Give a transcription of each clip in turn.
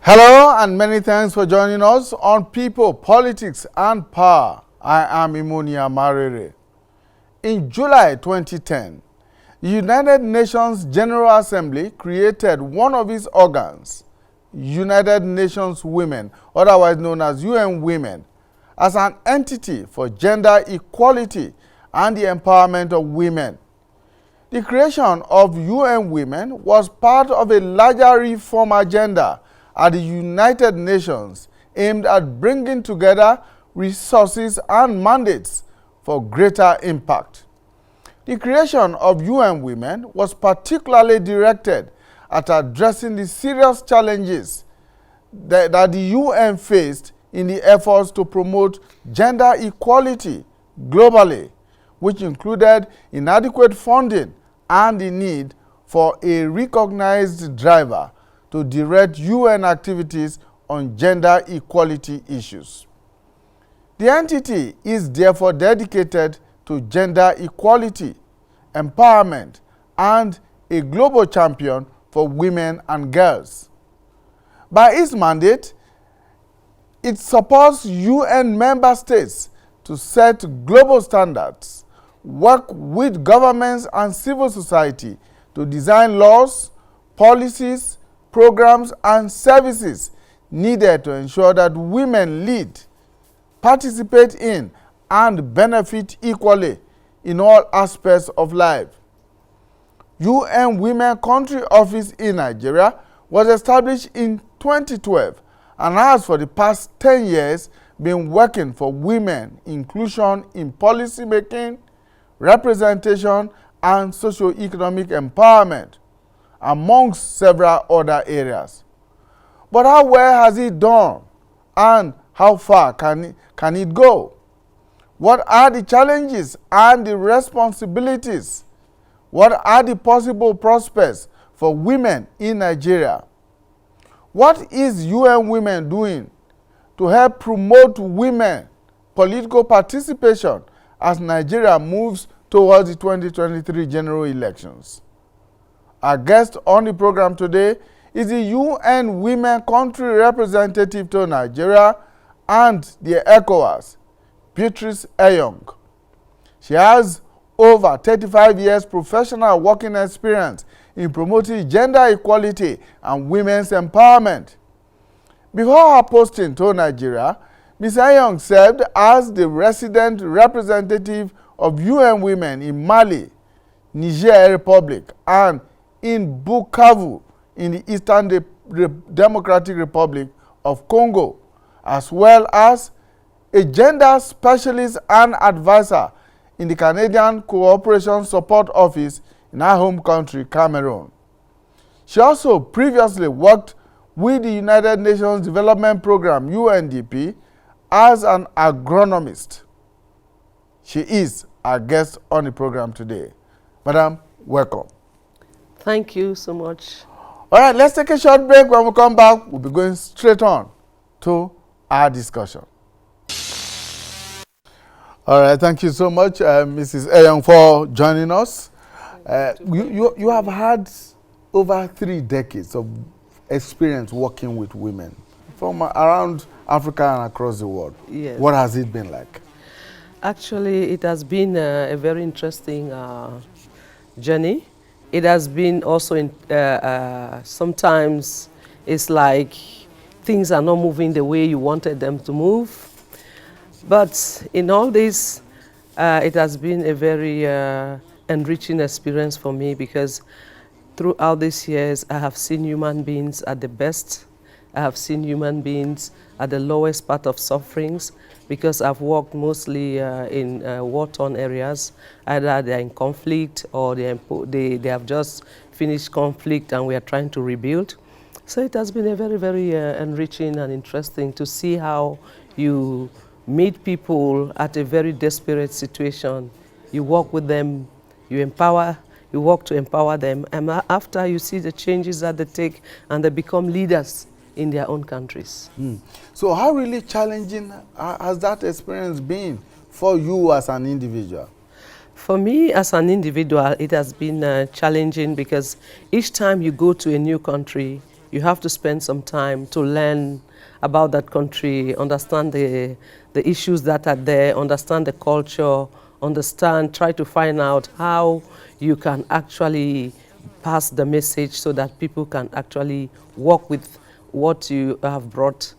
Hello and many thanks for joining us on People, Politics and Power. I am Imonia Marere. In July 2010, the United Nations General Assembly created one of its organs, United Nations Women, otherwise known as UN Women, as an entity for gender equality and the empowerment of women. The creation of UN Women was part of a larger reform agenda at the United Nations aimed at bringing together resources and mandates for greater impact. The creation of UN Women was particularly directed at addressing the serious challenges that the UN faced in the efforts to promote gender equality globally, which included inadequate funding and the need for a recognized driver to direct UN activities on gender equality issues. The entity is therefore dedicated to gender equality, empowerment, and a global champion for women and girls. By its mandate, it supports UN member states to set global standards, work with governments and civil society to design laws, policies, programs, and services needed to ensure that women lead, participate in, and benefit equally in all aspects of life. UN Women Country Office in Nigeria was established in 2012 and has for the past 10 years been working for women inclusion in policy making, representation, and socio-economic empowerment, amongst several other areas. But how well has it done, and how far can it go? What are the challenges and the responsibilities? What are the possible prospects for women in Nigeria? What is UN Women doing to help promote women political participation as Nigeria moves towards the 2023 general elections? Our guest on the program today is the UN Women Country Representative to Nigeria and the ECOWAS, Beatrice Eyong. She has over 35 years professional working experience in promoting gender equality and women's empowerment. Before her posting to Nigeria, Ms. Eyong served as the resident representative of UN Women in Mali, Niger Republic, and in Bukavu in the Eastern Democratic Republic of Congo, as well as a gender specialist and advisor in the Canadian Cooperation Support Office in her home country, Cameroon. She also previously worked with the United Nations Development Programme, UNDP, as an agronomist. She is our guest on the program today. Madam, welcome. Thank you so much. All right, let's take a short break. When we come back, we'll be going straight on to our discussion. All right, thank you so much, Mrs. Eyong, for joining us. You have had over 3 decades of experience working with women from around Africa and across the world. Yes. What has it been like? Actually, it has been a very interesting journey. It has been also, sometimes it's like things are not moving the way you wanted them to move. But in all this, it has been a very enriching experience for me because throughout these years, I have seen human beings at the best. I have seen human beings at the lowest part of sufferings because I've worked mostly in war-torn areas. Either they're in conflict or they have just finished conflict and we are trying to rebuild. So it has been a very, very enriching and interesting to see how you meet people at a very desperate situation. You work with them, you work to empower them, and after you see the changes that they take and they become leaders in their own countries. So how really challenging has that experience been for you as an individual? For me as an individual, it has been challenging because each time you go to a new country, you have to spend some time to learn about that country, understand the issues that are there, understand the culture, try to find out how you can actually pass the message so that people can actually work with what you have brought.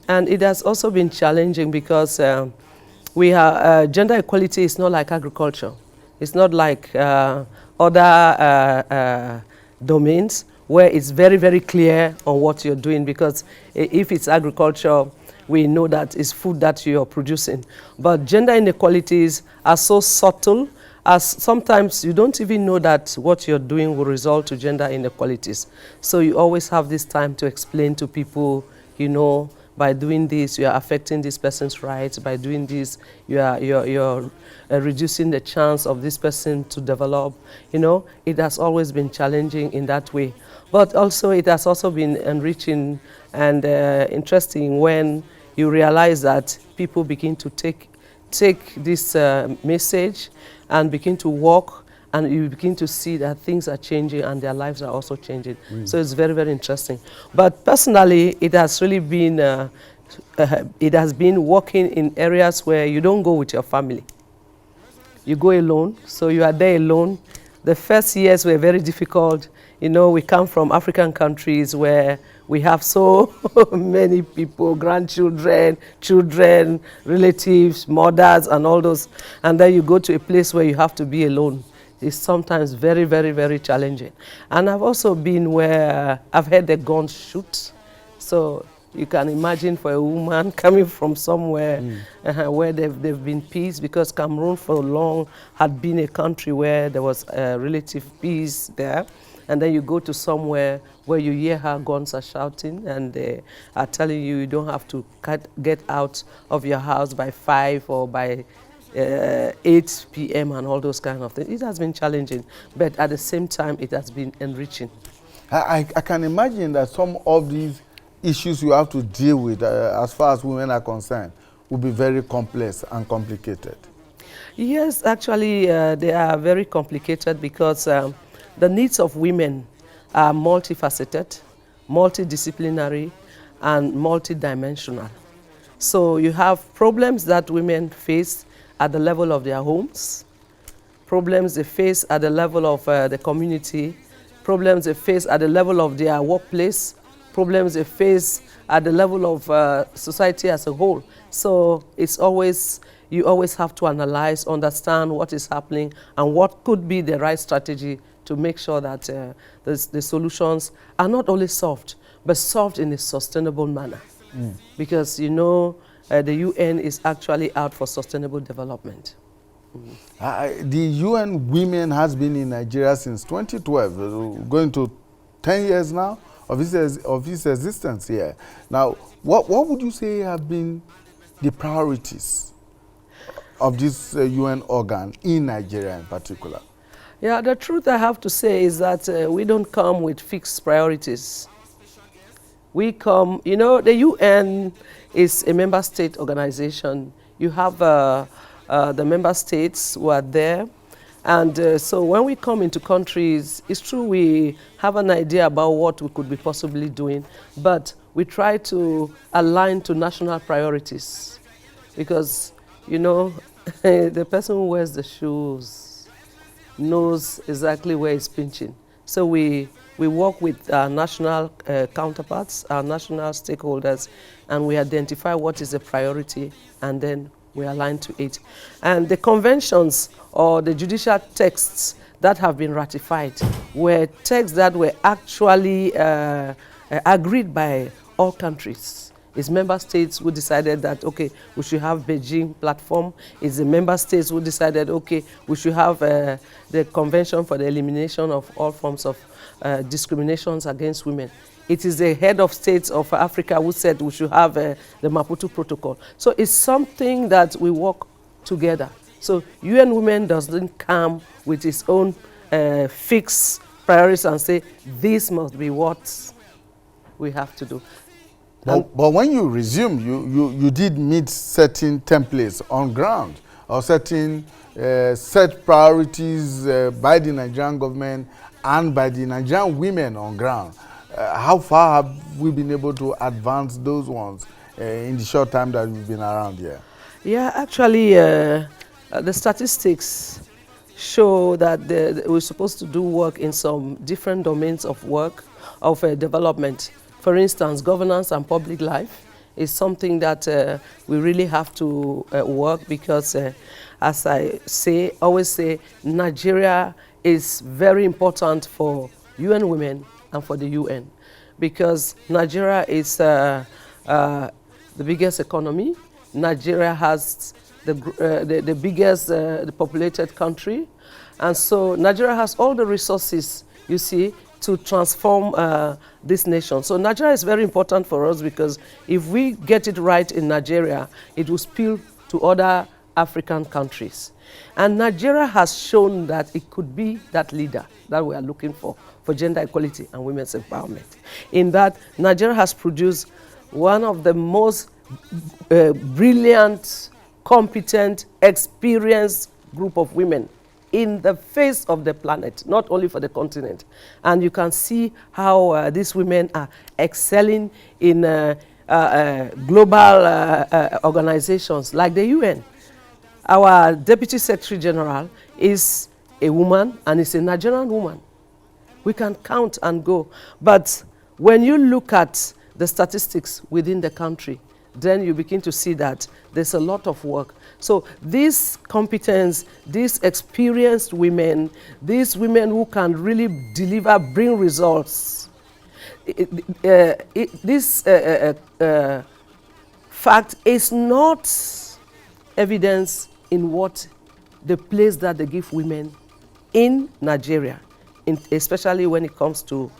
And it has also been challenging because gender equality is not like agriculture. It's not like other domains where it's very, very clear on what you're doing, because if it's agriculture, we know that it's food that you're producing. But gender inequalities are so subtle as sometimes you don't even know that what you're doing will result to gender inequalities. So you always have this time to explain to people, you know, by doing this, you are affecting this person's rights. By doing this, you're reducing the chance of this person to develop. You know, it has always been challenging in that way. But also, it has also been enriching and interesting when you realize that people begin to take this message and begin to work, and you begin to see that things are changing and their lives are also changing. So it's very, very interesting. But personally, it has really been, it has been working in areas where you don't go with your family. You go alone, so you are there alone. The first years were very difficult. You know, we come from African countries where we have so many people, grandchildren, children, relatives, mothers, and all those. And then you go to a place where you have to be alone. It's sometimes very, very, very challenging. And I've also been where I've heard the guns shoot. So you can imagine for a woman coming from somewhere where they've been peace, because Cameroon for long had been a country where there was relative peace there. And then you go to somewhere where you hear how guns are shouting and they are telling you don't have to get out of your house by 5 or by 8 p.m. and all those kind of things. It has been challenging, but at the same time, it has been enriching. I can imagine that some of these issues you have to deal with as far as women are concerned will be very complex and complicated. Yes, actually, they are very complicated because the needs of women are multifaceted, multidisciplinary, and multidimensional. So you have problems that women face at the level of their homes, problems they face at the level of the community, problems they face at the level of their workplace, problems they face at the level of society as a whole. So it's always, you always have to analyze, understand what is happening and what could be the right strategy to make sure that the solutions are not only solved, but solved in a sustainable manner. Because, you know, the UN is actually out for sustainable development. The UN Women has been in Nigeria since 2012, going to 10 years now of its existence here. Now, what would you say have been the priorities of this UN organ in Nigeria in particular? Yeah, the truth I have to say is that we don't come with fixed priorities. We come, you know, the UN is a member state organization. You have the member states who are there. And so when we come into countries, it's true we have an idea about what we could be possibly doing, but we try to align to national priorities. Because, you know, the person who wears the shoes knows exactly where it's pinching. So we work with our national counterparts, our national stakeholders, and we identify what is the priority, and then we align to it. And the conventions or the judicial texts that have been ratified were texts that were actually agreed by all countries. It's member states who decided that, okay, we should have Beijing platform. It's the member states who decided, okay, we should have the Convention for the Elimination of All Forms of Discriminations Against Women. It is the head of states of Africa who said we should have the Maputo Protocol. So it's something that we work together. So UN Women doesn't come with its own fixed priorities and say, this must be what we have to do. But when you resume, you did meet certain templates on ground or certain set priorities by the Nigerian government and by the Nigerian women on ground. How far have we been able to advance those ones in the short time that we've been around here? Yeah, actually, the statistics show that we're supposed to do work in some different domains of work, of development. For instance, governance and public life is something that we really have to work, because as I always say, Nigeria is very important for UN Women and for the UN, because Nigeria is the biggest economy. Nigeria has the biggest populated country, and so Nigeria has all the resources, you see, to transform this nation. So Nigeria is very important for us, because if we get it right in Nigeria, it will spill to other African countries. And Nigeria has shown that it could be that leader that we are looking for gender equality and women's empowerment. In that, Nigeria has produced one of the most brilliant, competent, experienced group of women in the face of the planet, not only for the continent. And you can see how these women are excelling in global organizations like the UN. Our Deputy Secretary General is a woman, and is a Nigerian woman. We can count and go. But when you look at the statistics within the country, then you begin to see that there's a lot of work. So this competence, these experienced women, these women who can really deliver, bring results, this fact is not evidence in what the place that they give women in Nigeria, especially when it comes to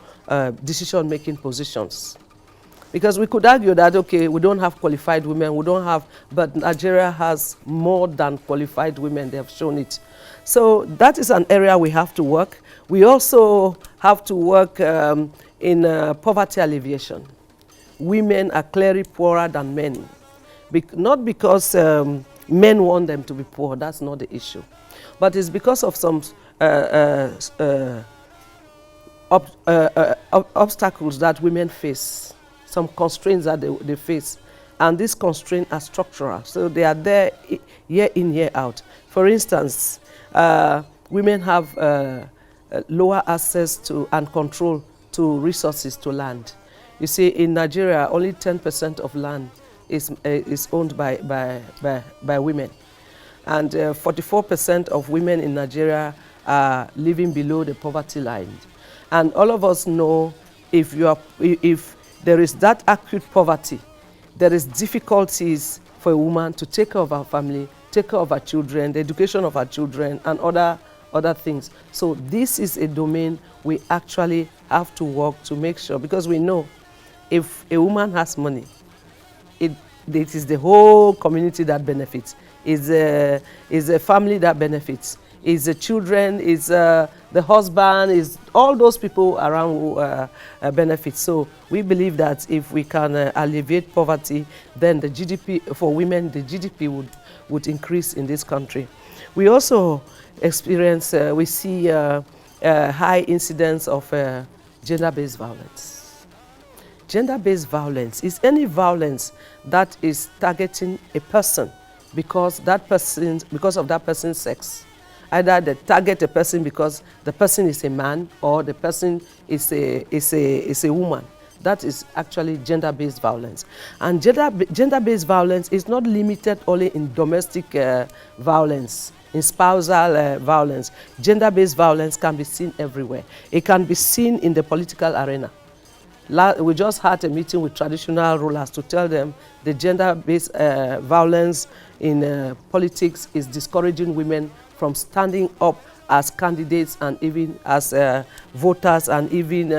decision-making positions. Because we could argue that, okay, we don't have qualified women, but Nigeria has more than qualified women. They have shown it. So that is an area we have to work. We also have to work in poverty alleviation. Women are clearly poorer than men. Not because men want them to be poor, that's not the issue. But it's because of some obstacles that women face, some constraints that they face. And these constraints are structural, so they are there year in, year out. For instance, women have lower access to and control to resources, to land. You see, in Nigeria, only 10% of land is owned by women. And 44% of women in Nigeria are living below the poverty line. And all of us know if there is that acute poverty, there is difficulties for a woman to take care of her family, take care of her children, the education of her children, and other things. So this is a domain we actually have to work to make sure, because we know if a woman has money, it is the whole community that benefits. It's a family that benefits. It's the children, it's the husband, it's all those people around who benefit. So we believe that if we can alleviate poverty, then the GDP for women, the GDP would increase in this country. We also experience, we see high incidence of gender-based violence. Gender-based violence is any violence that is targeting a person because of that person's sex. Either they target a person because the person is a man or the person is a woman. That is actually gender-based violence. And gender-based violence is not limited only in domestic violence, in spousal violence. Gender-based violence can be seen everywhere. It can be seen in the political arena. We just had a meeting with traditional rulers to tell them the gender-based violence in politics is discouraging women from standing up as candidates and even as voters and even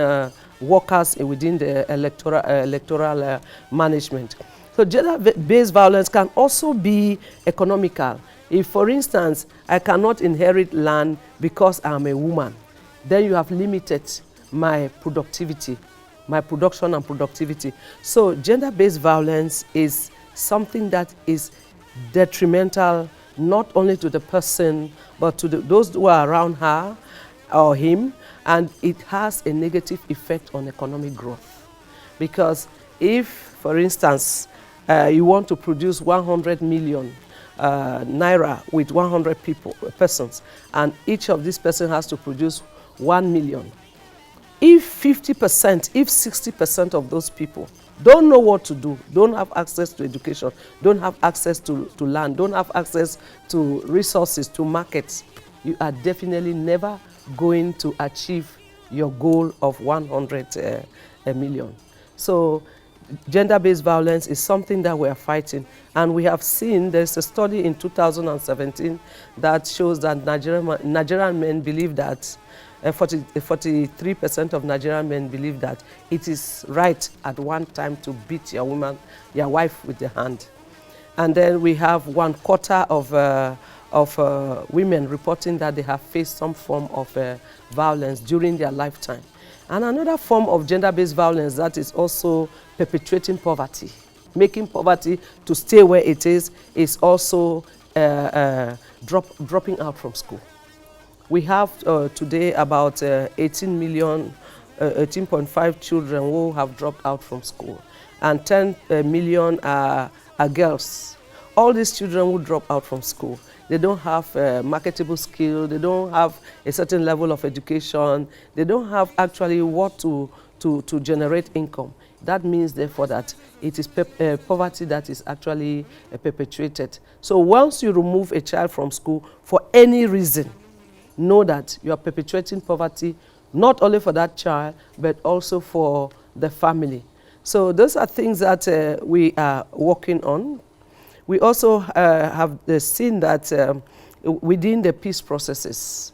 workers within the electoral management. So gender-based violence can also be economical. If, for instance, I cannot inherit land because I'm a woman, then you have limited my productivity, my production and productivity. So gender-based violence is something that is detrimental not only to the person, but to those who are around her or him, And it has a negative effect on economic growth. Because if, for instance, you want to produce 100 million naira with 100 persons, and each of these persons has to produce 1 million. If 50%, if 60% of those people don't know what to do, don't have access to education, don't have access to land, don't have access to resources, to markets, you are definitely never going to achieve your goal of 100 million. So gender-based violence is something that we are fighting. And we have seen, there's a study in 2017 that shows that Nigerian men believe that 43% of Nigerian men believe that it is right at one time to beat your wife with the hand. And then we have 1/4 of women reporting that they have faced some form of violence during their lifetime. And another form of gender-based violence that is also perpetuating poverty, making poverty to stay where it is also dropping out from school. We have today about 18.5 children who have dropped out from school, and 10 million are girls. All these children who drop out from school, they don't have marketable skill, they don't have a certain level of education, they don't have actually what to generate income. That means, therefore, that it is poverty that is actually perpetuated. So once you remove a child from school for any reason, know that you are perpetuating poverty, not only for that child, but also for the family. So those are things that we are working on. We also have seen that within the peace processes,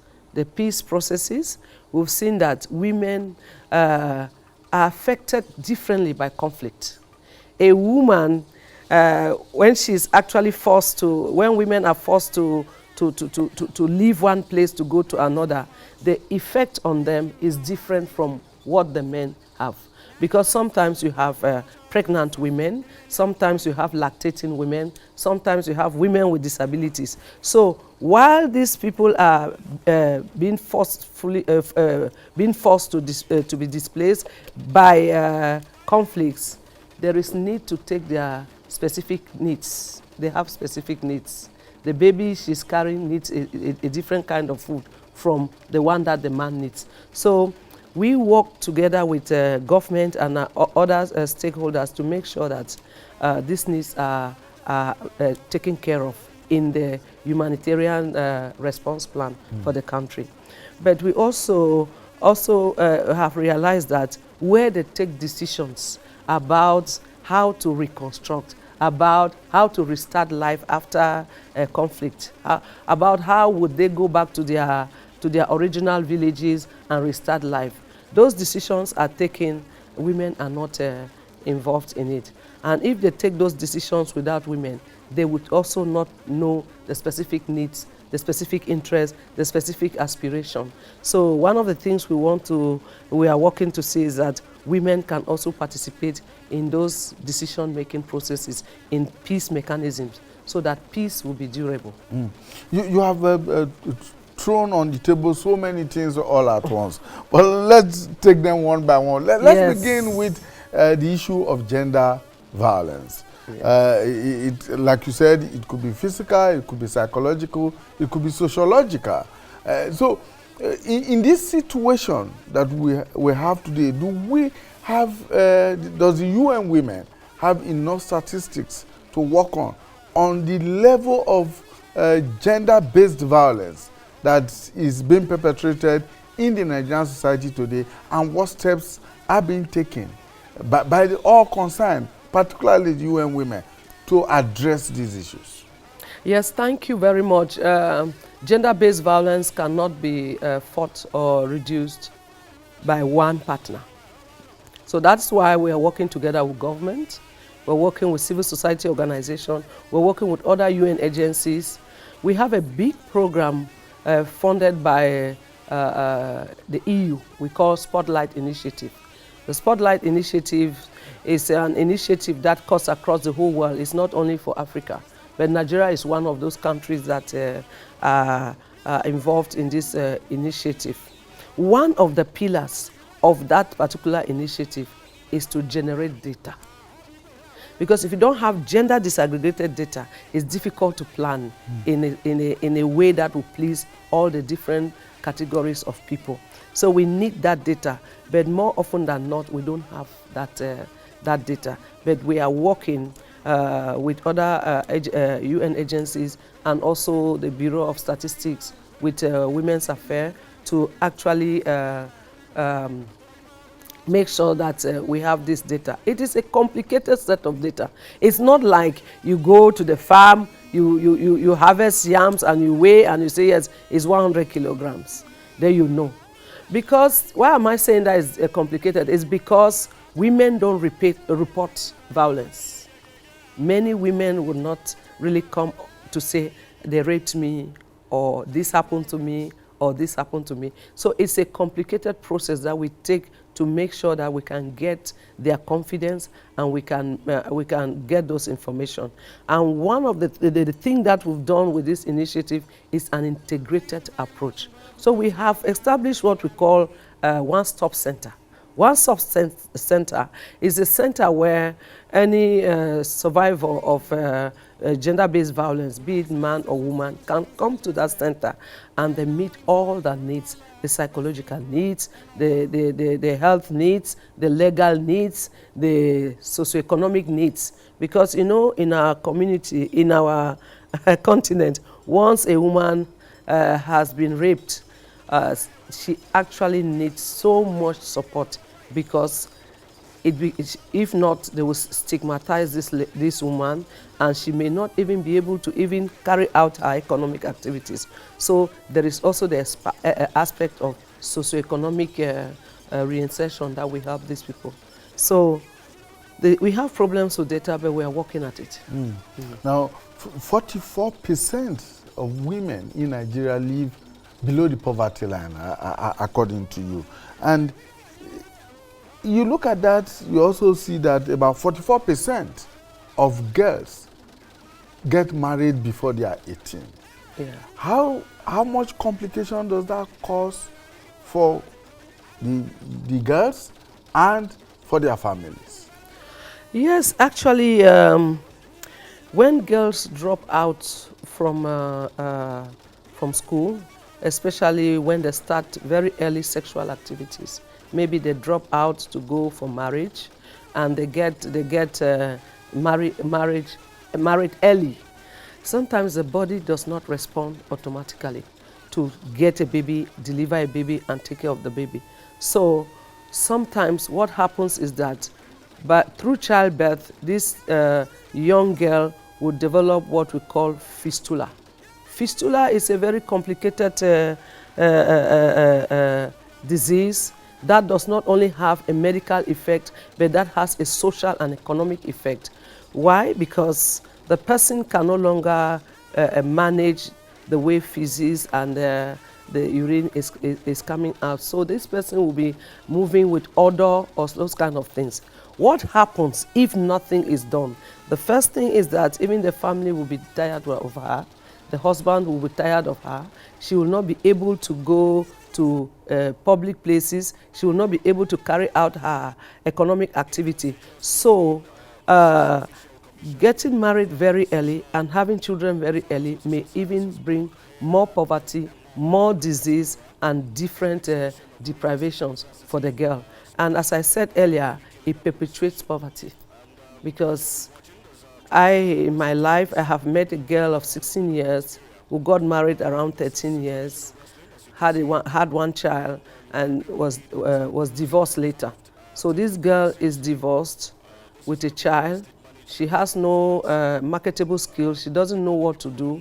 we've seen that women are affected differently by conflict. A woman, when she's actually forced to, when women are forced to leave one place to go to another, the effect on them is different from what the men have. Because sometimes you have pregnant women, sometimes you have lactating women, sometimes you have women with disabilities. So while these people are being forced to be displaced by conflicts, there is need to take their specific needs. They have specific needs. The baby she's carrying needs a different kind of food from the one that the man needs. So we work together with government and other stakeholders to make sure that these needs are taken care of in the humanitarian response plan for the country. But we also have realized that where they take decisions about how to reconstruct, about how to restart life after a conflict, about how would they go back to their original villages and restart life. Those decisions are taken, women are not involved in it. And if they take those decisions without women, they would also not know the specific needs, the specific interests, the specific aspiration. So one of the things we are working to see is that women can also participate in those decision-making processes, in peace mechanisms, so that peace will be durable. You have thrown on the table so many things all at once. But let's take them one by one. Let's begin with the issue of gender violence. Yes. Like you said, it could be physical, it could be psychological, it could be sociological. So in this situation that we have today, does the UN Women have enough statistics to work on the level of gender-based violence that is being perpetrated in the Nigerian society today, and what steps are being taken by all concerned, particularly the UN Women, to address these issues? Yes, thank you very much. Gender-based violence cannot be fought or reduced by one partner. So that's why we are working together with government, we're working with civil society organizations, we're working with other UN agencies. We have a big program funded by the EU, we call Spotlight Initiative. The Spotlight Initiative is an initiative that cuts across the whole world. It's not only for Africa, but Nigeria is one of those countries that are involved in this initiative. one of the pillars of that particular initiative is to generate data. Because if you don't have gender disaggregated data, it's difficult to plan in a way that will please all the different categories of people. So we need that data, but more often than not, we don't have that data. But we are working with other UN agencies and also the Bureau of Statistics with Women's Affairs to actually make sure that we have this data. It is a complicated set of data. It's not like you go to the farm, you harvest yams and you weigh and you say, yes, it's 100 kilograms. Then you know. Because, why am I saying that is complicated? It's because women don't report violence. Many women would not really come to say, they raped me, or this happened to me, or this happened to me. So it's a complicated process that we take to make sure that we can get their confidence and we can get those information. And one of the thing that we've done with this initiative is an integrated approach. So we have established what we call one-stop center. One-stop center is a center where any survivor of gender-based violence, be it man or woman, can come to that center and they meet all their needs, the psychological needs, the health needs, the legal needs, the socio-economic needs. Because, you know, in our community, in our continent, once a woman has been raped, she actually needs so much support, because if not, they will stigmatize this woman, and she may not even be able to even carry out her economic activities. So there is also the aspect of socio-economic reinsertion that we help these people. So we have problems with data, but we are working at it. Now, 44% of women in Nigeria live below the poverty line, according to you. And you look at that, you also see that about 44% of girls get married before they are 18. Yeah. How much complication does that cause for the girls and for their families? Yes, actually, when girls drop out from school, especially when they start very early sexual activities, maybe they drop out to go for marriage, and they get married early. Sometimes the body does not respond automatically to get a baby, deliver a baby, and take care of the baby. So sometimes what happens is that, but through childbirth, this young girl would develop what we call fistula. Fistula is a very complicated disease that does not only have a medical effect, but that has a social and economic effect. Why? Because the person can no longer manage the way feces and the urine is coming out. So this person will be moving with odor or those kind of things. What happens if nothing is done? The first thing is that even the family will be tired of her. The husband will be tired of her. She will not be able to go to public places. She will not be able to carry out her economic activity. So getting married very early and having children very early may even bring more poverty, more disease, and different deprivations for the girl. And as I said earlier, it perpetuates poverty. Because in my life, I have met a girl of 16 years who got married around 13 years, had one child, and was divorced later. So this girl is divorced with a child. She has no marketable skills. She doesn't know what to do,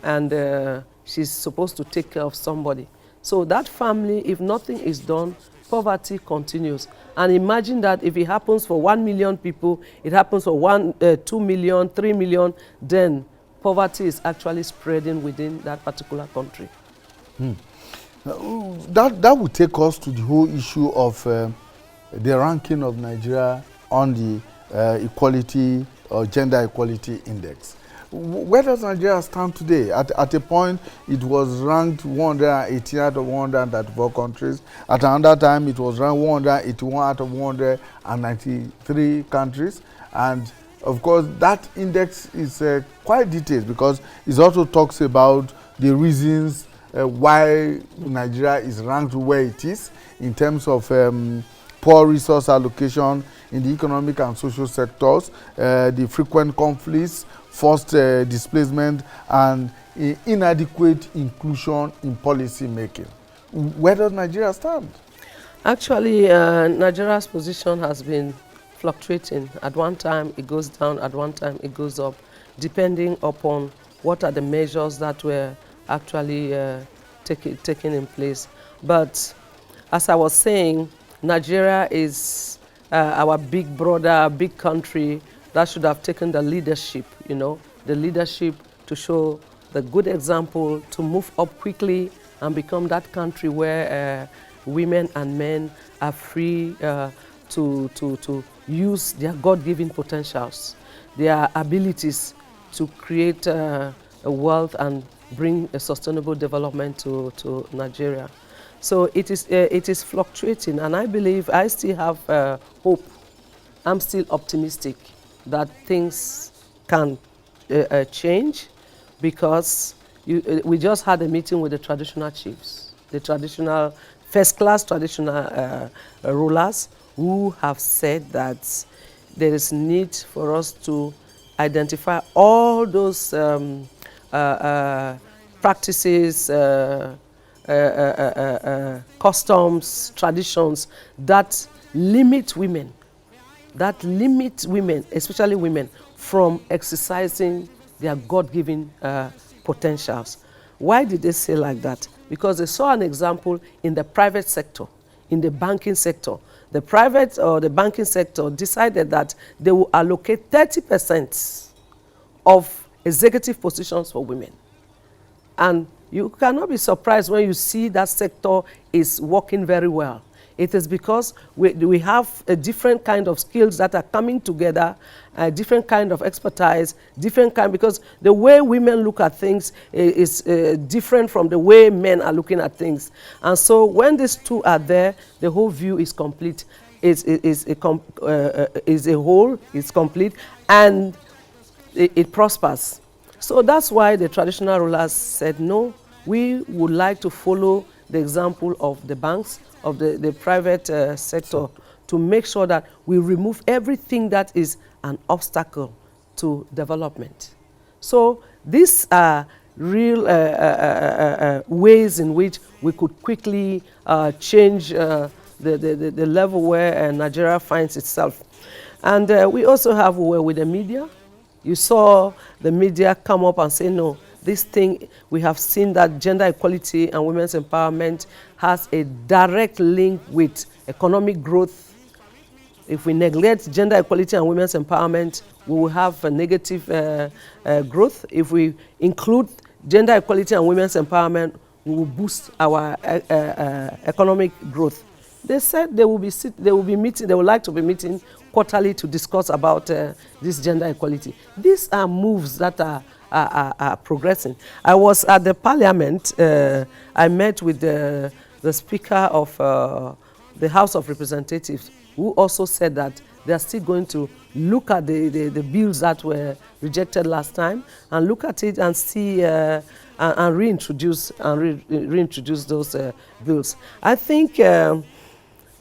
and she's supposed to take care of somebody. So that family, if nothing is done, poverty continues. And imagine that if it happens for 1 million people, it happens for 2 million, 3 million, then poverty is actually spreading within that particular country. That would take us to the whole issue of the ranking of Nigeria on the Equality or Gender Equality Index. Where does Nigeria stand today? At a point, it was ranked 118 out of 134 countries. At another time, it was ranked 181 out of 193 countries. And of course, that index is quite detailed because it also talks about the reasons why Nigeria is ranked where it is in terms of poor resource allocation in the economic and social sectors, the frequent conflicts, forced displacement, and inadequate inclusion in policy making. Where does Nigeria stand? Actually, Nigeria's position has been fluctuating. At one time it goes down, at one time it goes up, depending upon what are the measures that were actually taken in place. But as I was saying, Nigeria is our big brother, our big country that should have taken the leadership, the leadership to show the good example, to move up quickly and become that country where women and men are free to use their God-given potentials, their abilities to create a wealth and bring a sustainable development to Nigeria. So it is fluctuating, and I believe I still have hope. I'm still optimistic that things can change, because we just had a meeting with the traditional chiefs, the traditional first-class traditional rulers, who have said that there is need for us to identify all those practices, customs, traditions that limit women, especially women, from exercising their God-given potentials. Why did they say like that? Because they saw an example in the private sector, in the banking sector. The private or the banking sector decided that they will allocate 30% of executive positions for women. And you cannot be surprised when you see that sector is working very well. It is because we have a different kind of skills that are coming together, a different kind of expertise, because the way women look at things is different from the way men are looking at things. And so when these two are there, the whole view is complete, is a whole, it's complete, and it prospers. So that's why the traditional rulers said, no, we would like to follow the example of the banks, of the private sector, to make sure that we remove everything that is an obstacle to development. So these are real ways in which we could quickly change the level where Nigeria finds itself. And we also have with the media. You saw the media come up and say, no, this thing, we have seen that gender equality and women's empowerment has a direct link with economic growth. If we neglect gender equality and women's empowerment, we will have a negative growth. If we include gender equality and women's empowerment, we will boost our economic growth. They said they would like to be meeting quarterly to discuss about this gender equality. These are moves that are progressing. I was at the parliament. I met with the Speaker of the House of Representatives, who also said that they are still going to look at the bills that were rejected last time, and look at it and see and reintroduce those bills. I think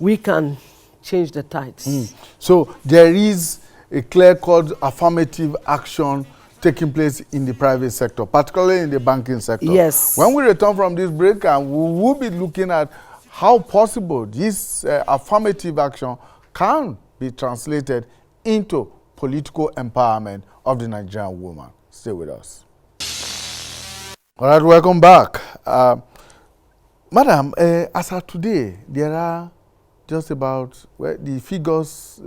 we can change the tides. So there is a clear-cut affirmative action taking place in the private sector, particularly in the banking sector. Yes. When we return from this break, and we will be looking at how possible this affirmative action can be translated into political empowerment of the Nigerian woman. Stay with us. All right, welcome back. Madam, as of today, there are just about, well, the figures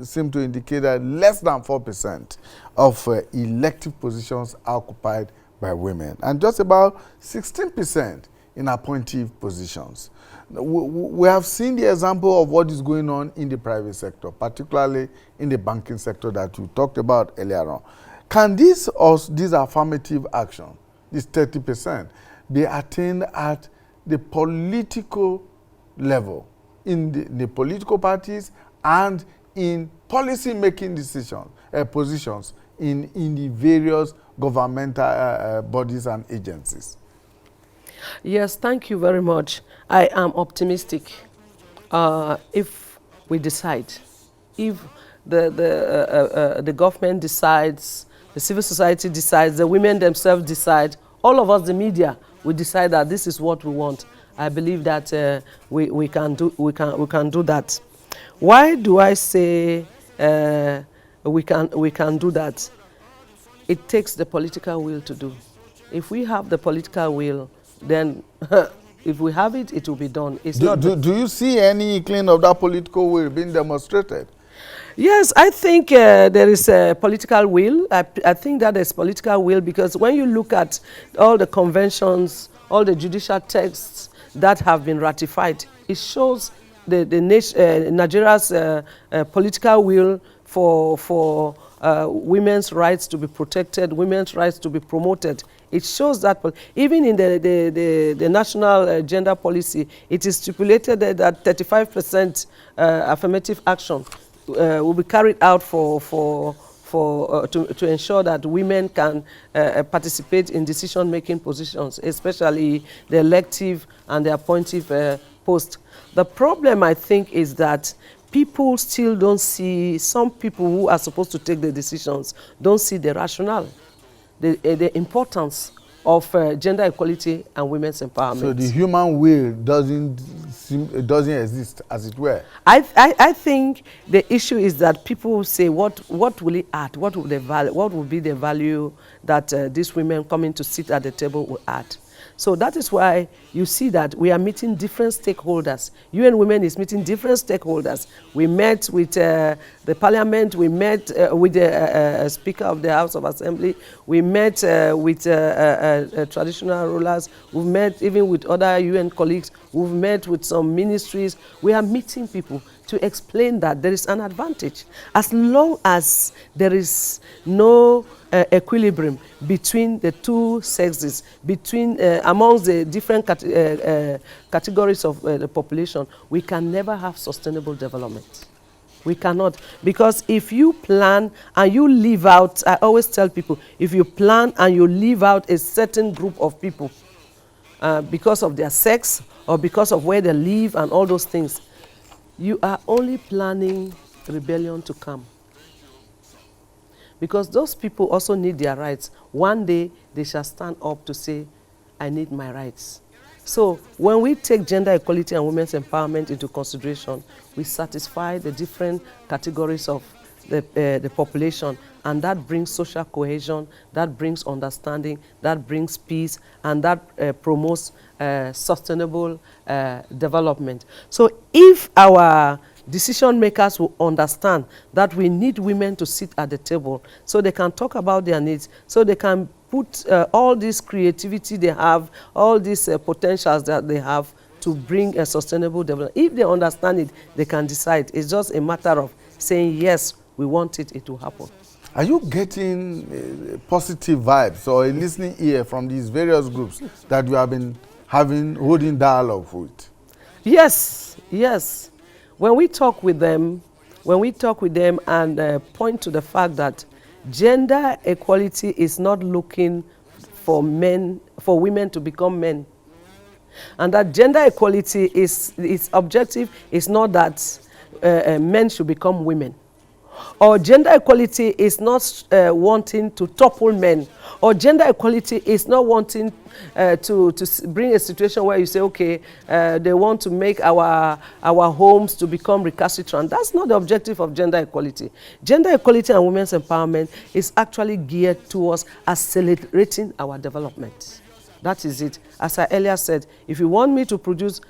seem to indicate that less than 4% of elective positions are occupied by women, and just about 16% in appointive positions. We have seen the example of what is going on in the private sector, particularly in the banking sector that we talked about earlier on. Can this affirmative action, this 30%, be attained at the political level, in the political parties and in policy-making positions in the various governmental bodies and agencies? Yes, thank you very much. I am optimistic. If we decide, if the government decides, the civil society decides, the women themselves decide, all of us, the media, we decide that this is what we want. I believe that we can do that. Why do I say we can do that? It takes the political will to do. If we have the political will, then if we have it, it will be done. Do you see any inkling of that political will being demonstrated? Yes, I think there is a political will. I think that there's political will because when you look at all the conventions, all the judicial texts that have been ratified, it shows Nigeria's political will for women's rights to be protected, women's rights to be promoted. It shows that even in the national gender policy, it is stipulated that 35% affirmative action will be carried out to ensure that women can participate in decision-making positions, especially the elective and the appointive post. The problem, I think, is that people still don't see, some people who are supposed to take the decisions don't see the rationale, the importance of gender equality and women's empowerment. So the human will doesn't exist, as it were. I think the issue is that people say, what will it add? What will be the value that these women coming to sit at the table will add? So that is why you see that we are meeting different stakeholders. UN Women is meeting different stakeholders. We met with the parliament, we met with the Speaker of the House of Assembly, we met with traditional rulers, we've met even with other UN colleagues, we've met with some ministries. We are meeting people to explain that there is an advantage. As long as there is no equilibrium between the two sexes, between amongst the different categories of the population, we can never have sustainable development. We cannot, because if you plan and you leave out, I always tell people, if you plan and you leave out a certain group of people because of their sex or because of where they live and all those things, you are only planning rebellion to come. Because those people also need their rights. One day, they shall stand up to say, I need my rights. So when we take gender equality and women's empowerment into consideration, we satisfy the different categories of the population, and that brings social cohesion, that brings understanding, that brings peace, and that promotes sustainable development. So if our decision makers will understand that we need women to sit at the table so they can talk about their needs, so they can put all this creativity they have, all these potentials that they have to bring a sustainable development. If they understand it, they can decide. It's just a matter of saying, yes, we want it, it will happen. Are you getting positive vibes or a listening ear from these various groups that you have been holding dialogue with? Yes, yes. When we talk with them and point to the fact that gender equality is not looking for women to become men, and that gender equality its objective is not that men should become women, or gender equality is not wanting to topple men, or gender equality is not wanting to bring a situation where you say, okay, they want to make our homes to become recalcitrant. That's not the objective of gender equality. Gender equality and women's empowerment is actually geared towards accelerating our development. That is it. As I earlier said, if you want me to produce,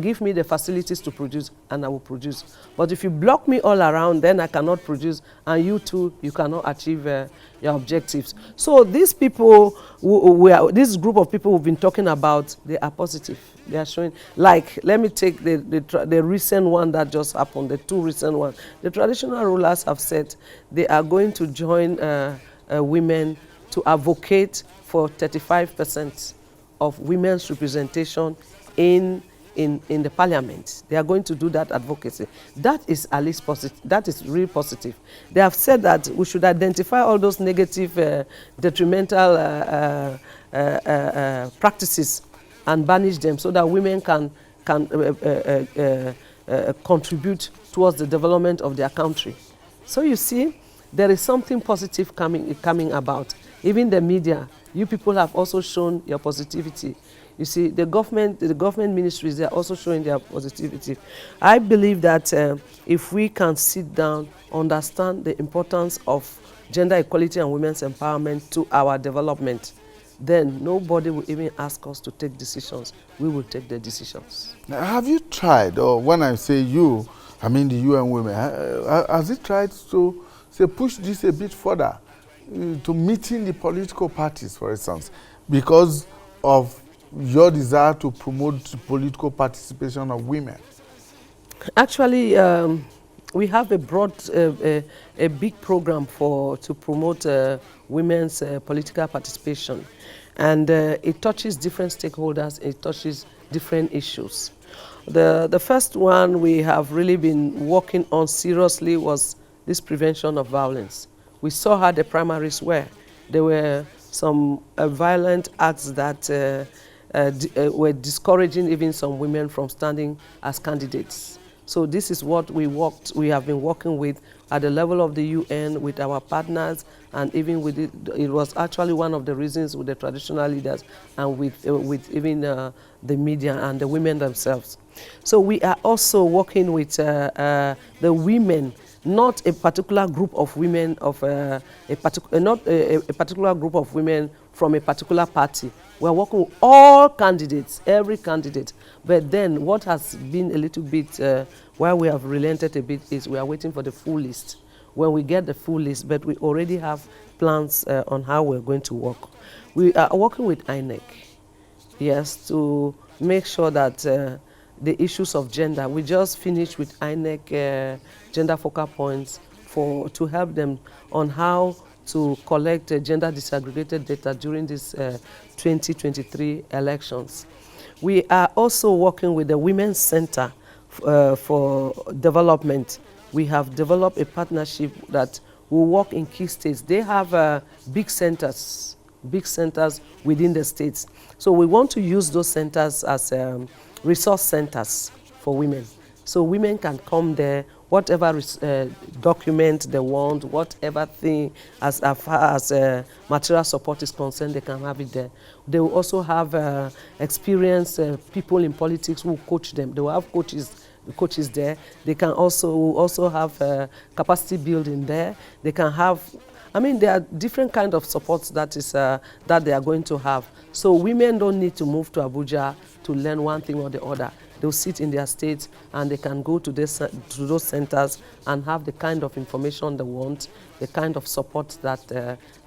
give me the facilities to produce, and I will produce. But if you block me all around, then I cannot produce, and you too, you cannot achieve your objectives. So these people, this group of people we've been talking about, they are positive. They are showing, like, let me take the recent one that just happened, the two recent ones. The traditional rulers have said they are going to join women to advocate for 35% of women's representation in the parliament. They are going to do that advocacy. That is at least positive. That is really positive. They have said that we should identify all those negative, detrimental practices and banish them so that women can contribute towards the development of their country. So you see, there is something positive coming about. Even the media, you people have also shown your positivity. You see, the government ministries, they are also showing their positivity. I believe that if we can sit down, understand the importance of gender equality and women's empowerment to our development, then nobody will even ask us to take decisions. We will take the decisions. Now, have you tried, or when I say you, I mean the UN women, has it tried to push this a bit further to meeting the political parties, for instance, because of your desire to promote political participation of women? Actually, we have a broad, a big program to promote women's political participation, and it touches different stakeholders. It touches different issues. The first one we have really been working on seriously was this prevention of violence. We saw how the primaries were. There were some violent acts that were discouraging even some women from standing as candidates. So this is what we have been working with at the level of the UN with our partners, and even with it was actually one of the reasons with the traditional leaders and with even the media and the women themselves. So we are also working with the women, not a particular group of women of not a particular group of women from a particular party. We are working with all candidates, every candidate. But then what has been a little bit, why we have relented a bit, is we are waiting for the full list. When we get the full list, but we already have plans on how we're going to work. We are working with INEC, yes, to make sure that the issues of gender, we just finished with INEC gender focal points to help them on how to collect gender disaggregated data during this 2023 elections. We are also working with the Women's Center for Development. We have developed a partnership that will work in key states. They have big centers within the states. So we want to use those centers as resource centers for women. So women can come there, whatever document they want, whatever thing as far as material support is concerned, they can have it there. They will also have experienced people in politics who coach them. They will have coaches there. They can also have capacity building there. They can have, I mean, there are different kinds of supports that they are going to have. So women don't need to move to Abuja to learn one thing or the other. They'll sit in their states and they can go to those centers and have the kind of information they want, the kind of support that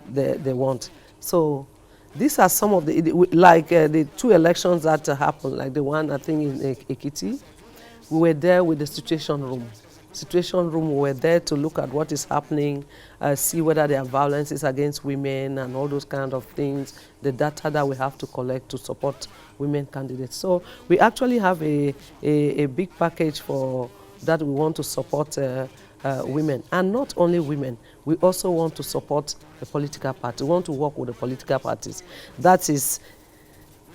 they want. So these are some of the two elections that happened, like the one I think in Ekiti. We were there with the situation room. We were there to look at what is happening, see whether there are violences against women and all those kind of things, the data that we have to collect to support women candidates. So we actually have a big package for that. We want to support women, and not only women. We also want to support the political party. We want to work with the political parties. That is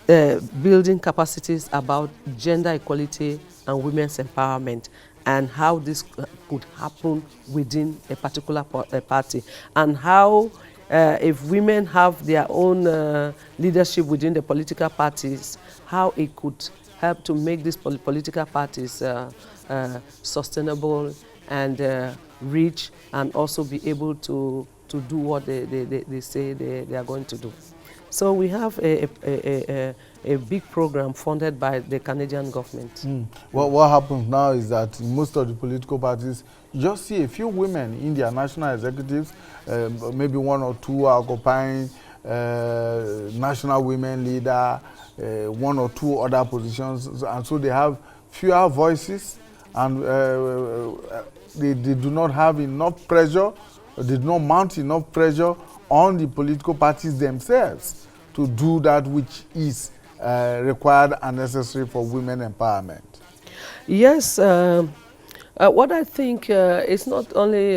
building capacities about gender equality and women's empowerment, and how this could happen within a particular party, and how if women have their own leadership within the political parties, how it could help to make these political parties sustainable and rich, and also be able to do what they say they are going to do. So we have a big program funded by the Canadian government. Well, what happens now is that in most of the political parties, you just see a few women in their national executives, maybe one or two are occupying national women leader, one or two other positions, and so they have fewer voices, and they do not have enough pressure, they do not mount enough pressure on the political parties themselves to do that which is required and necessary for women empowerment. Yes, what I think is not only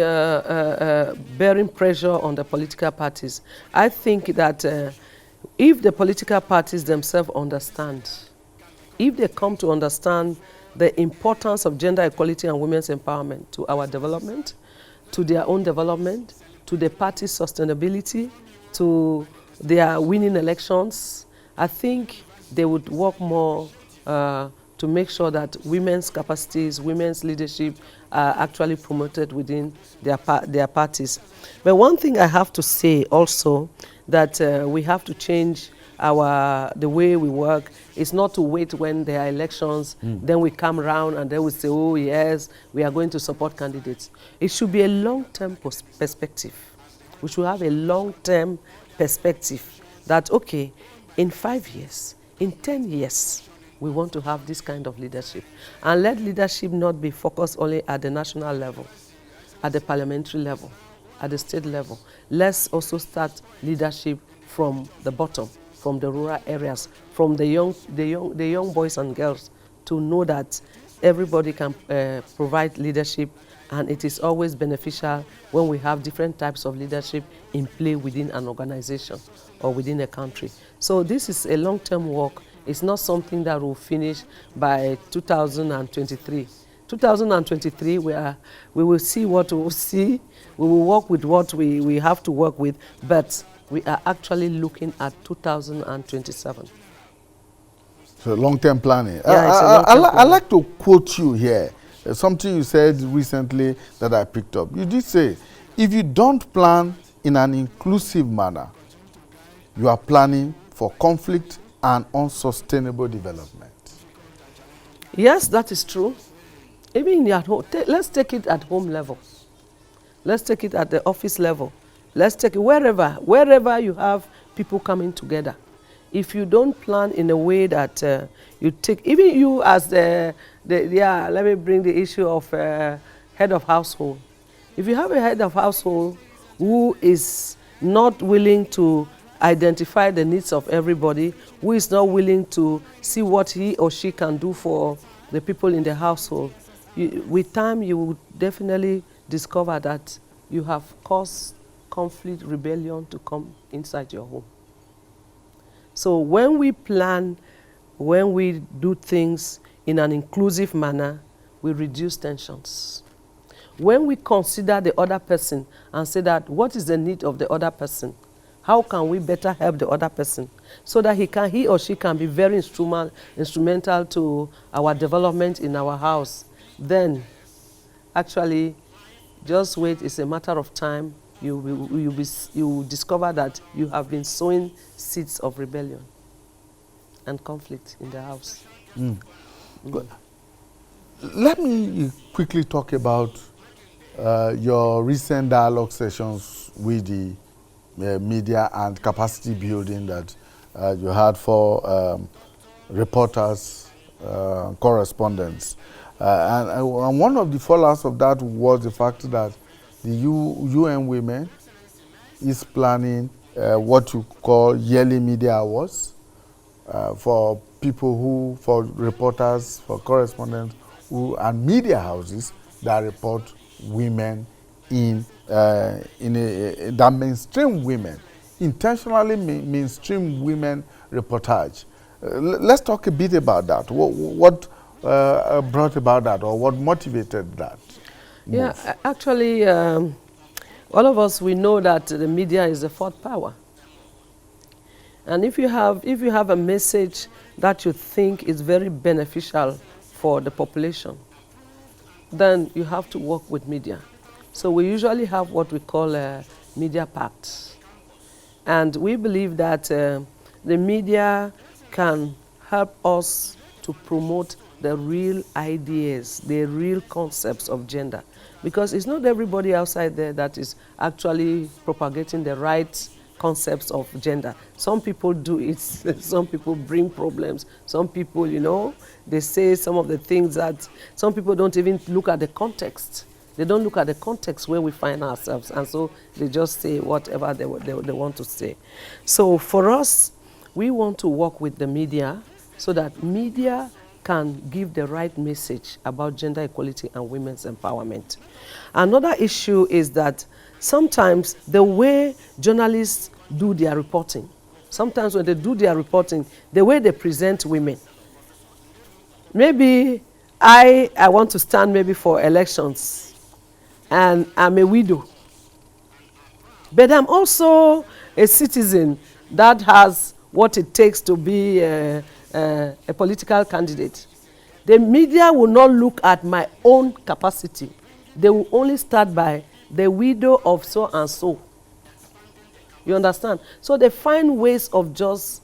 bearing pressure on the political parties. I think that if the political parties themselves understand, if they come to understand the importance of gender equality and women's empowerment to our development, to their own development, to the party's sustainability, to their winning elections, I think they would work more to make sure that women's capacities, women's leadership are actually promoted within their parties. But one thing I have to say also, that we have to change the way we work. Is not to wait when there are elections, then we come around and then we say, oh yes, we are going to support candidates. It should be a long-term perspective. We should have a long-term perspective that, okay, in 5 years, in 10 years, we want to have this kind of leadership. And let leadership not be focused only at the national level, at the parliamentary level, at the state level. Let's also start leadership from the bottom, from the rural areas, from the young boys and girls, to know that everybody can provide leadership, and it is always beneficial when we have different types of leadership in play within an organization or within a country. So this is a long-term work. It's not something that will finish by 2023. 2023, we will see what we will see. We will work with what we have to work with, but we are actually looking at 2027. So long-term planning. Yeah, I like to quote you here. Something you said recently that I picked up. You did say, if you don't plan in an inclusive manner, you are planning for conflict and unsustainable development. Yes, that is true. Even at home, let's take it at home level. Let's take it at the office level. Let's take it wherever you have people coming together. If you don't plan in a way that you take, even you as let me bring the issue of head of household. If you have a head of household who is not willing to identify the needs of everybody, who is not willing to see what he or she can do for the people in the household, with time you will definitely discover that you have caused conflict, rebellion to come inside your home. So when we plan, when we do things in an inclusive manner, we reduce tensions. When we consider the other person and say that what is the need of the other person, how can we better help the other person so that he or she can be very instrumental to our development in our house, then actually just wait, it's a matter of time. You will discover that you have been sowing seeds of rebellion and conflict in the house. Let me quickly talk about your recent dialogue sessions with the media and capacity building that you had for reporters, correspondents. And one of the fallouts of that was the fact that the UN Women is planning what you call yearly media awards for people for reporters, for correspondents, and media houses that report women that mainstream women, intentionally mainstream women reportage. Let's talk a bit about that. What brought about that, or what motivated that move? Yeah, actually, all of us, we know that the media is the fourth power. And if you have a message that you think is very beneficial for the population, then you have to work with media. So we usually have what we call media pacts. And we believe that the media can help us to promote the real ideas, the real concepts of gender. Because it's not everybody outside there that is actually propagating the right concepts of gender. Some people do it, some people bring problems, some people, you know, they say some of the things that some people don't even look at the context. They don't look at the context where we find ourselves, and so they just say whatever they want to say. So for us, we want to work with the media so that media can give the right message about gender equality and women's empowerment. Another issue is that sometimes the way journalists do their reporting, sometimes when they do their reporting, the way they present women, maybe I want to stand maybe for elections and I'm a widow, but I'm also a citizen that has what it takes to be a political candidate. The media will not look at my own capacity. They will only start by the widow of so and so. You understand? So they find ways of just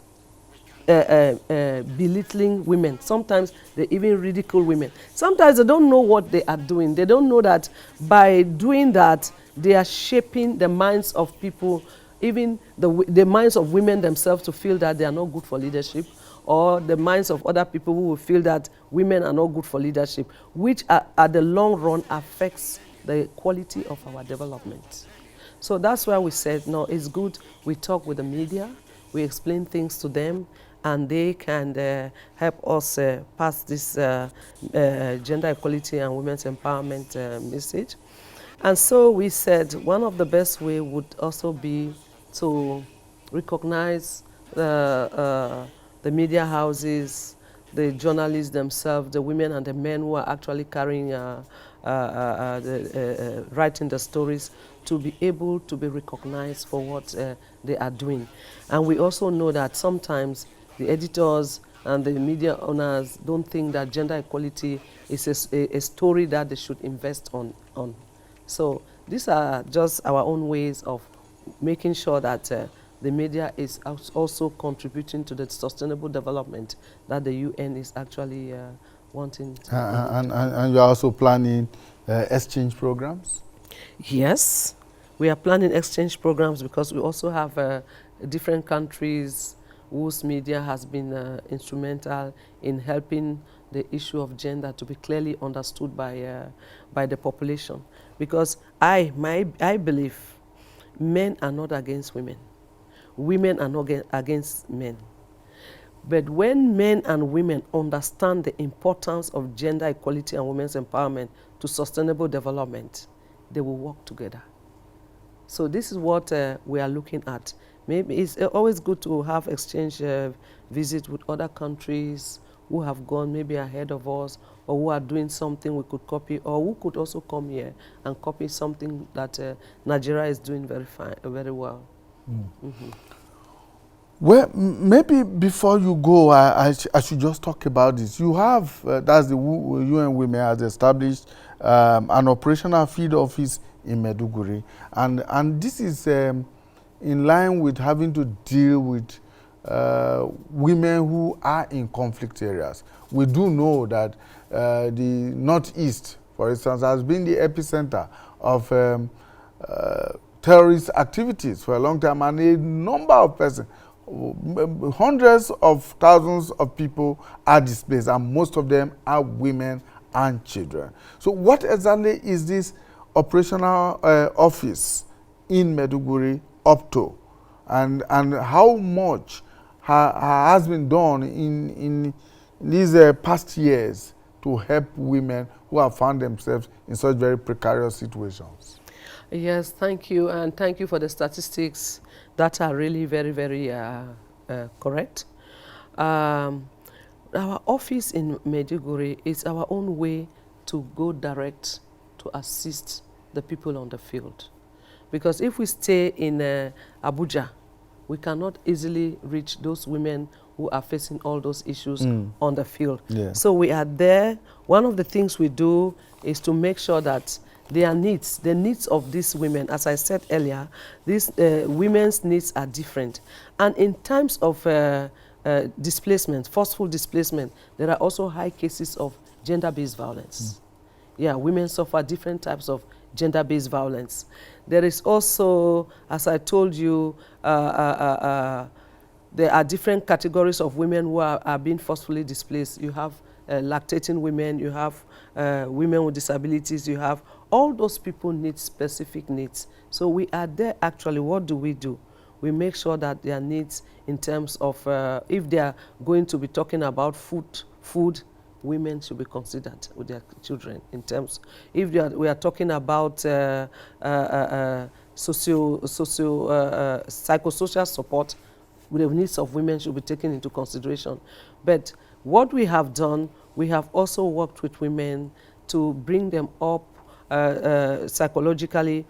belittling women. Sometimes they even ridicule women. Sometimes they don't know what they are doing. They don't know that by doing that, they are shaping the minds of people, even the minds of women themselves, to feel that they are not good for leadership, or the minds of other people who will feel that women are not good for leadership, which at the long run affects the quality of our development. So that's why we said, no, it's good we talk with the media, we explain things to them, and they can help us pass this gender equality and women's empowerment message. And so we said one of the best ways would also be to recognize the media houses, the journalists themselves, the women and the men who are actually carrying, writing the stories, to be able to be recognized for what they are doing. And we also know that sometimes the editors and the media owners don't think that gender equality is a story that they should invest on. So these are just our own ways of making sure that the media is also contributing to the sustainable development that the UN is actually wanting. And you're also planning exchange programs? Yes, we are planning exchange programs because we also have different countries whose media has been instrumental in helping the issue of gender to be clearly understood by the population. Because I believe men are not against women. Women are not against men. But when men and women understand the importance of gender equality and women's empowerment to sustainable development, they will work together. So this is what we are looking at. Maybe it's always good to have exchange visits with other countries who have gone maybe ahead of us, or who are doing something we could copy, or who could also come here and copy something that Nigeria is doing very well. Mm. Mm-hmm. Well, maybe before you go, I should just talk about this. You have, that's the UN Women has established an operational field office in Maiduguri. And this is in line with having to deal with women who are in conflict areas. We do know that the Northeast, for instance, has been the epicenter of terrorist activities for a long time, and a number of persons, hundreds of thousands of people are displaced, and most of them are women and children. So what exactly is this operational office in Maiduguri up to? And how much has been done in these past years to help women who have found themselves in such very precarious situations? Yes, thank you, and thank you for the statistics that are really very, very correct. Our office in Maiduguri is our own way to go direct to assist the people on the field. Because if we stay in Abuja, we cannot easily reach those women who are facing all those issues on the field. Yeah. So we are there. One of the things we do is to make sure that their needs, the needs of these women, as I said earlier, these women's needs are different. And in times of displacement, forceful displacement, there are also high cases of gender-based violence. Yeah, women suffer different types of gender-based violence. There is also, as I told you, there are different categories of women who are being forcefully displaced. You have lactating women, you have women with disabilities, you have all those people need specific needs. So we are there actually. What do? We make sure that their needs in terms of if they are going to be talking about food, women should be considered with their children in terms. If we are talking about psychosocial support, the needs of women should be taken into consideration. But what we have done, we have also worked with women to bring them up psychologically,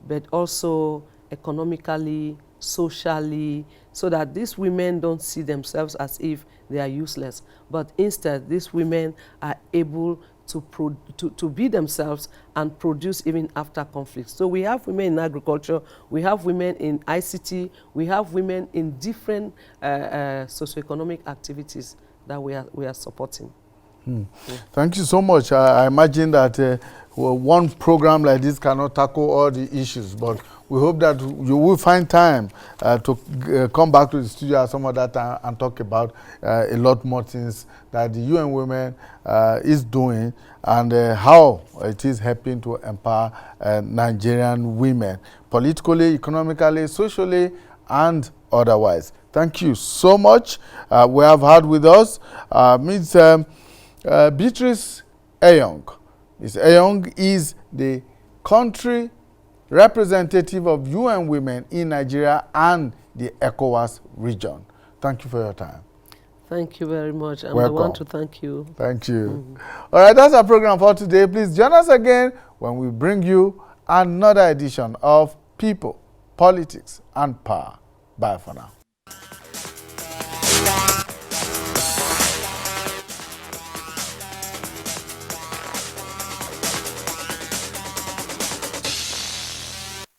but also economically, socially, so that these women don't see themselves as if they are useless, but instead these women are able to be themselves and produce even after conflict. So we have women in agriculture, we have women in ICT, we have women in different socio-economic activities that we are supporting. Yeah. Thank you so much. I imagine that one program like this cannot tackle all the issues, but we hope that you will find time to come back to the studio at some other time and talk about a lot more things that the UN Women is doing and how it is helping to empower Nigerian women politically, economically, socially, and otherwise. Thank you so much. We have had with us Ms. Beatrice Eyong. Ms. Eyong is the country representative of UN Women in Nigeria and the ECOWAS region. Thank you for your time. Thank you very much. And Welcome. I want to thank you. Thank you. All right, that's our program for today. Please join us again when we bring you another edition of People, Politics, and Power. Bye for now.